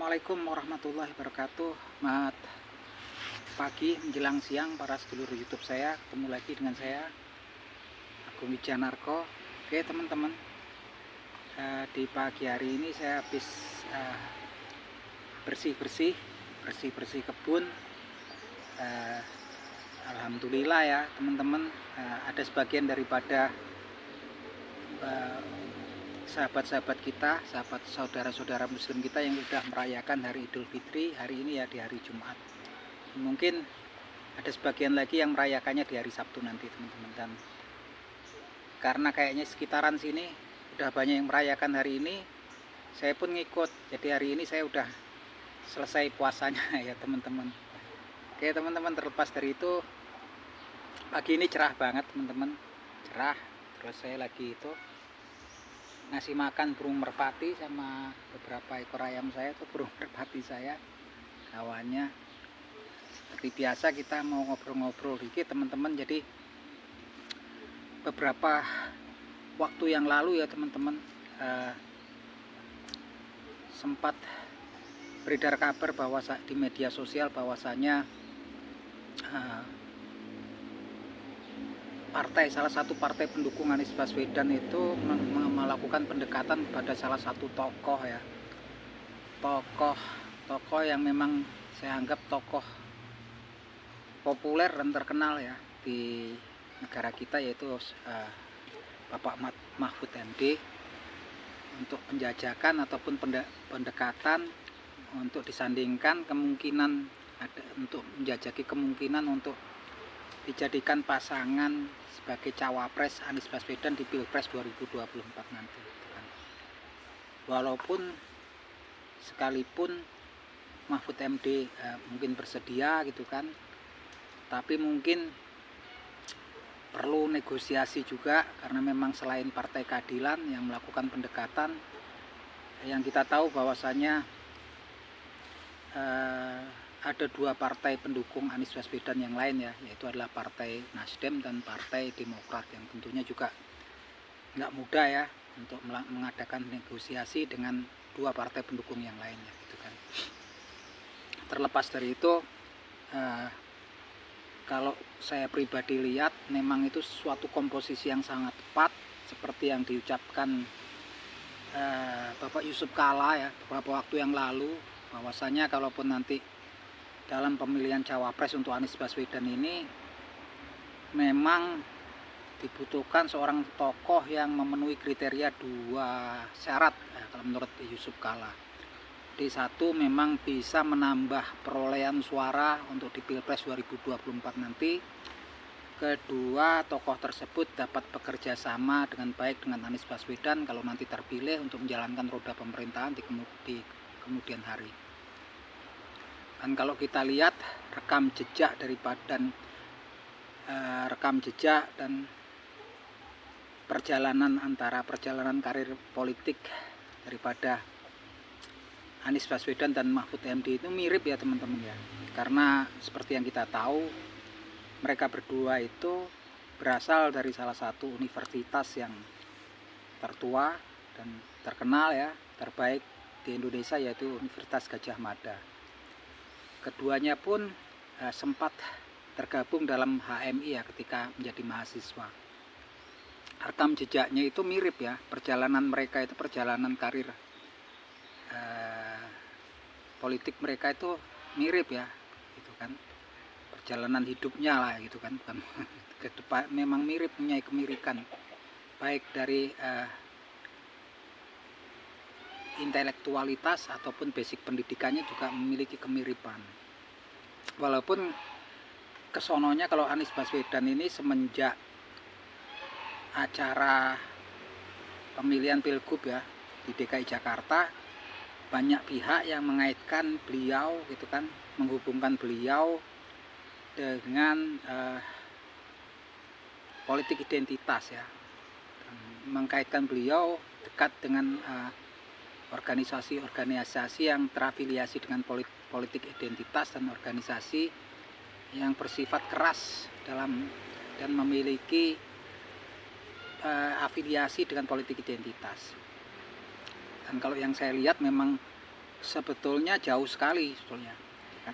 Assalamualaikum warahmatullahi wabarakatuh. Selamat pagi menjelang siang para sedulur YouTube saya. Ketemu lagi dengan saya, Agung Wijanarko. Oke teman-teman, di pagi hari ini saya habis bersih-bersih kebun. Alhamdulillah ya teman-teman, ada sebagian daripada sahabat-sahabat kita, saudara-saudara muslim kita yang sudah merayakan hari Idul Fitri hari ini ya, di hari Jumat. Mungkin ada sebagian lagi yang merayakannya di hari Sabtu nanti teman-teman. Dan karena kayaknya sekitaran sini udah banyak yang merayakan hari ini, saya pun ngikut. Jadi hari ini saya udah selesai puasanya ya teman-teman. Oke teman-teman, terlepas dari itu, pagi ini cerah banget teman-teman, cerah. Terus saya lagi itu ngasih makan burung merpati sama beberapa ekor ayam saya. Itu burung merpati saya, kawannya. Seperti biasa kita mau ngobrol-ngobrol dikit teman-teman. Jadi beberapa waktu yang lalu ya teman-teman, sempat beredar kabar bahwa di media sosial bahwasanya salah satu partai pendukung Anies Baswedan itu melakukan pendekatan kepada salah satu tokoh ya, tokoh yang memang saya anggap tokoh populer dan terkenal ya di negara kita, yaitu Bapak Mahfud MD, untuk penjajakan ataupun pendekatan untuk disandingkan kemungkinan untuk menjajaki kemungkinan untuk dijadikan pasangan sebagai cawapres Anies Baswedan di Pilpres 2024 nanti. Walaupun sekalipun Mahfud MD mungkin bersedia gitu kan, tapi mungkin perlu negosiasi juga, karena memang selain Partai Keadilan yang melakukan pendekatan, yang kita tahu bahwasanya ada dua partai pendukung Anies Baswedan yang lain ya, yaitu adalah Partai Nasdem dan Partai Demokrat, yang tentunya juga nggak mudah ya untuk mengadakan negosiasi dengan dua partai pendukung yang lainnya gitu kan. Terlepas dari itu, kalau saya pribadi lihat memang itu suatu komposisi yang sangat tepat, seperti yang diucapkan Bapak Yusuf Kalla ya beberapa waktu yang lalu, bahwasanya kalaupun nanti dalam pemilihan cawapres untuk Anies Baswedan ini memang dibutuhkan seorang tokoh yang memenuhi kriteria dua syarat ya, kalau menurut Yusuf Kalla. Jadi satu, memang bisa menambah perolehan suara untuk di Pilpres 2024 nanti. Kedua, tokoh tersebut dapat bekerja sama dengan baik dengan Anies Baswedan kalau nanti terpilih untuk menjalankan roda pemerintahan di kemudian hari. Dan kalau kita lihat rekam jejak dan perjalanan karir politik daripada Anies Baswedan dan Mahfud MD itu mirip ya teman-teman ya. Karena seperti yang kita tahu, mereka berdua itu berasal dari salah satu universitas yang tertua dan terkenal ya, terbaik di Indonesia, yaitu Universitas Gadjah Mada. Keduanya pun sempat tergabung dalam HMI ya ketika menjadi mahasiswa. Rekam jejaknya itu mirip ya, perjalanan mereka itu, perjalanan karir politik mereka itu mirip ya, gitu kan. Perjalanan hidupnya lah gitu kan, bukan ke depan, memang mirip, punya kemirikan baik dari intelektualitas ataupun basic pendidikannya juga memiliki kemiripan. Walaupun kesononya kalau Anies Baswedan ini semenjak acara pemilihan Pilgub ya di DKI Jakarta, banyak pihak yang mengaitkan beliau gitu kan, menghubungkan beliau dengan politik identitas ya, mengkaitkan beliau dekat dengan organisasi yang terafiliasi dengan politik identitas dan organisasi yang bersifat keras dan memiliki afiliasi dengan politik identitas. Dan kalau yang saya lihat memang sebetulnya jauh sekali sebetulnya kan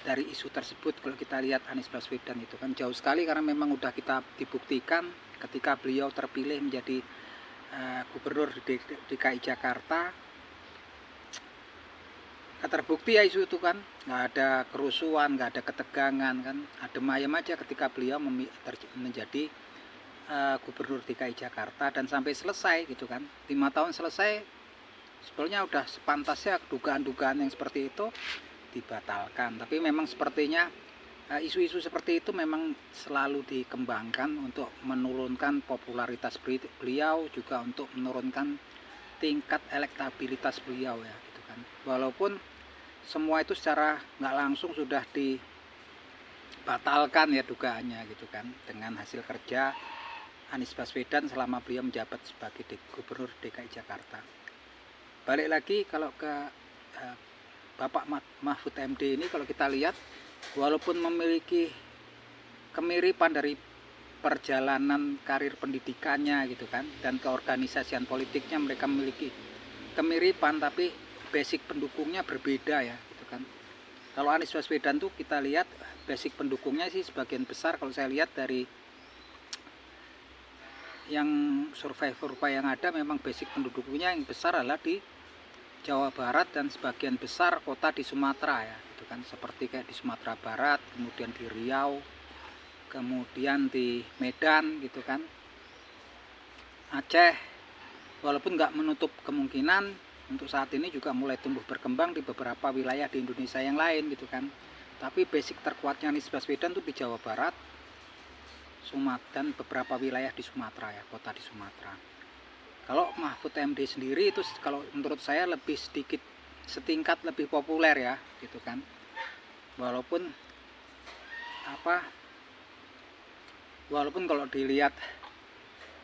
dari isu tersebut. Kalau kita lihat Anies Baswedan itu kan jauh sekali, karena memang udah kita dibuktikan ketika beliau terpilih menjadi gubernur di DKI Jakarta, terbukti ya isu itu kan, nggak ada kerusuhan, nggak ada ketegangan kan, adem ayem aja ketika beliau menjadi gubernur DKI Jakarta, dan sampai selesai gitu kan, 5 tahun selesai. Sebetulnya udah sepantasnya dugaan-dugaan yang seperti itu dibatalkan. Tapi memang sepertinya isu-isu seperti itu memang selalu dikembangkan untuk menurunkan popularitas beliau, juga untuk menurunkan tingkat elektabilitas beliau ya gitu kan. Walaupun semua itu secara nggak langsung sudah dibatalkan ya dugaannya gitu kan, dengan hasil kerja Anies Baswedan selama beliau menjabat sebagai gubernur DKI Jakarta. Balik lagi kalau ke Bapak Mahfud MD ini, kalau kita lihat walaupun memiliki kemiripan dari perjalanan karir pendidikannya gitu kan, dan keorganisasian politiknya mereka memiliki kemiripan, tapi basic pendukungnya berbeda ya gitu kan. Kalau Anies Baswedan tuh kita lihat basic pendukungnya sih sebagian besar, kalau saya lihat dari yang survei yang ada, memang basic penduduknya yang besar adalah di Jawa Barat dan sebagian besar kota di Sumatera ya gitu kan, seperti kayak di Sumatera Barat, kemudian di Riau, kemudian di Medan gitu kan, Aceh. Walaupun nggak menutup kemungkinan untuk saat ini juga mulai tumbuh berkembang di beberapa wilayah di Indonesia yang lain gitu kan, tapi basic terkuatnya Anies Baswedan tuh di Jawa Barat, dan beberapa wilayah di Sumatera ya, kota di Sumatera. Kalau Mahfud MD sendiri itu kalau menurut saya lebih setingkat lebih populer ya gitu kan. Walaupun kalau dilihat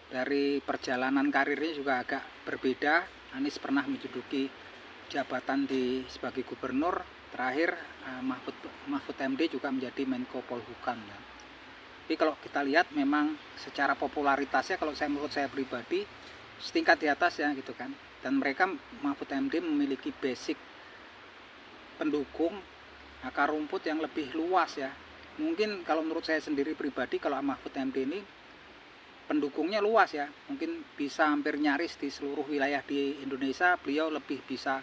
dari perjalanan karirnya juga agak berbeda. Anies pernah menduduki jabatan sebagai gubernur, terakhir Mahfud MD juga menjadi Menko Polhukam ya. Tapi kalau kita lihat memang secara popularitasnya, kalau menurut saya pribadi setingkat di atas ya gitu kan. Dan mereka, Mahfud MD memiliki basic pendukung akar rumput yang lebih luas ya. Mungkin kalau menurut saya sendiri pribadi, kalau Mahfud MD ini pendukungnya luas ya, mungkin bisa hampir nyaris di seluruh wilayah di Indonesia beliau lebih bisa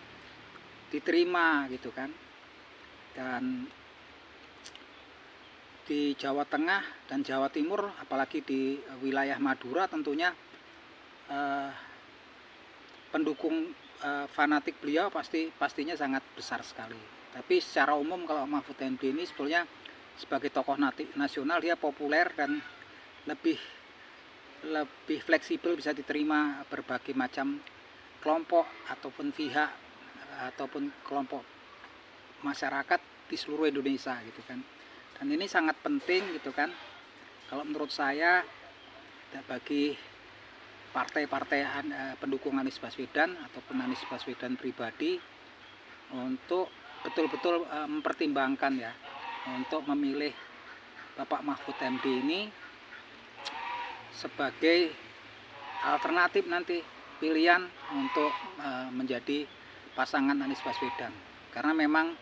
diterima gitu kan. Dan di Jawa Tengah dan Jawa Timur, apalagi di wilayah Madura, tentunya pendukung fanatik beliau pastinya sangat besar sekali. Tapi secara umum kalau Mahfud MD ini sebetulnya sebagai tokoh nasional dia populer dan lebih fleksibel, bisa diterima berbagai macam kelompok ataupun pihak ataupun kelompok masyarakat di seluruh Indonesia gitu kan. Dan ini sangat penting gitu kan, kalau menurut saya bagi partai-partai pendukung Anies Baswedan ataupun Anies Baswedan pribadi, untuk betul-betul mempertimbangkan ya untuk memilih Bapak Mahfud MD ini sebagai alternatif nanti, pilihan untuk menjadi pasangan Anies Baswedan. Karena memang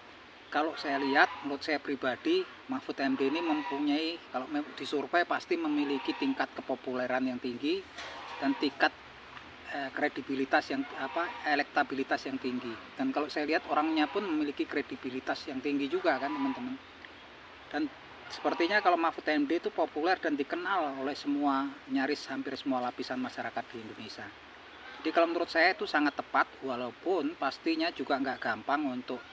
kalau saya lihat, menurut saya pribadi, Mahfud MD ini mempunyai, kalau disurvei pasti memiliki tingkat kepopuleran yang tinggi dan tingkat kredibilitas yang elektabilitas yang tinggi. Dan kalau saya lihat orangnya pun memiliki kredibilitas yang tinggi juga kan teman-teman. Dan sepertinya kalau Mahfud MD itu populer dan dikenal oleh nyaris hampir semua lapisan masyarakat di Indonesia. Jadi kalau menurut saya itu sangat tepat, walaupun pastinya juga nggak gampang untuk,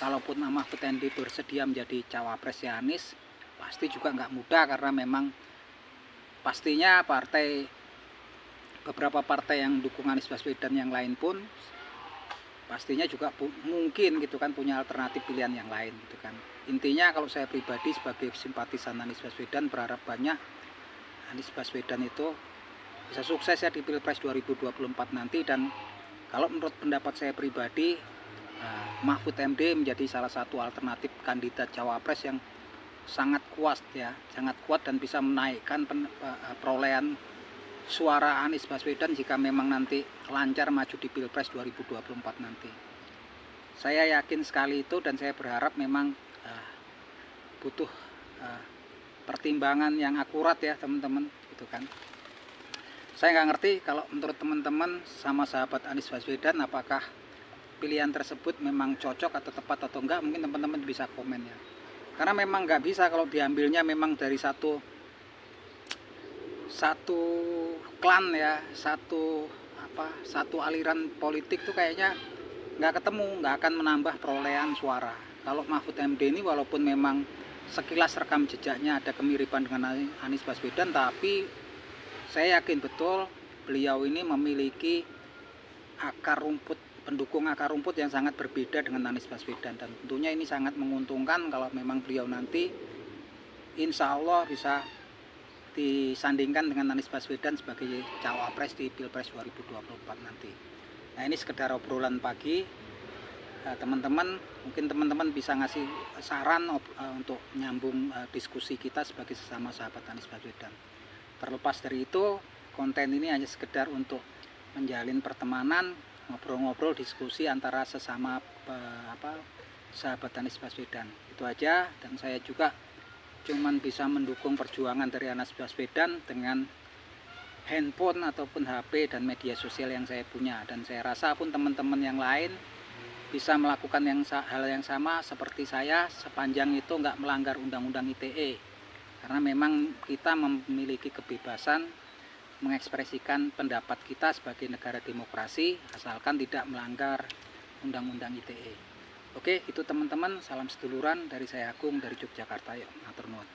kalaupun Mahfud MD bersedia menjadi cawapres Anies, pasti juga nggak mudah, karena memang pastinya beberapa partai yang dukung Anies Baswedan yang lain pun pastinya juga mungkin gitu kan punya alternatif pilihan yang lain gitu kan. Intinya kalau saya pribadi sebagai simpatisan Anies Baswedan berharap banyak Anies Baswedan itu bisa sukses ya di Pilpres 2024 nanti. Dan kalau menurut pendapat saya pribadi, Mahfud MD menjadi salah satu alternatif kandidat cawapres yang sangat kuat ya, sangat kuat dan bisa menaikkan perolehan suara Anies Baswedan jika memang nanti lancar maju di Pilpres 2024 nanti. Saya yakin sekali itu, dan saya berharap memang butuh pertimbangan yang akurat ya teman-teman, gitu kan. Saya nggak ngerti kalau menurut teman-teman sama sahabat Anies Baswedan, apakah pilihan tersebut memang cocok atau tepat atau enggak. Mungkin teman-teman bisa komen ya, karena memang nggak bisa kalau diambilnya memang dari satu klan ya, satu aliran politik tuh kayaknya nggak ketemu, nggak akan menambah perolehan suara. Kalau Mahfud MD ini walaupun memang sekilas rekam jejaknya ada kemiripan dengan Anies Baswedan, tapi saya yakin betul beliau ini memiliki pendukung akar rumput yang sangat berbeda dengan Anies Baswedan, dan tentunya ini sangat menguntungkan kalau memang beliau nanti insya Allah bisa disandingkan dengan Anies Baswedan sebagai cawapres di Pilpres 2024 nanti. Nah, ini sekedar obrolan pagi teman-teman. Mungkin teman-teman bisa ngasih saran untuk nyambung diskusi kita sebagai sesama sahabat Anies Baswedan. Terlepas dari itu, konten ini hanya sekedar untuk menjalin pertemanan, ngobrol-ngobrol, diskusi antara sesama sahabat Anies Baswedan. Itu aja, dan saya juga cuman bisa mendukung perjuangan dari Anies Baswedan dengan handphone ataupun HP dan media sosial yang saya punya, dan saya rasa pun teman-teman yang lain bisa melakukan hal yang sama seperti saya, sepanjang itu nggak melanggar Undang-Undang ITE, karena memang kita memiliki kebebasan mengekspresikan pendapat kita sebagai negara demokrasi asalkan tidak melanggar Undang-Undang ITE. Oke, itu teman-teman, salam seduluran dari saya Agung dari Yogyakarta. Yuk, matur nuwun.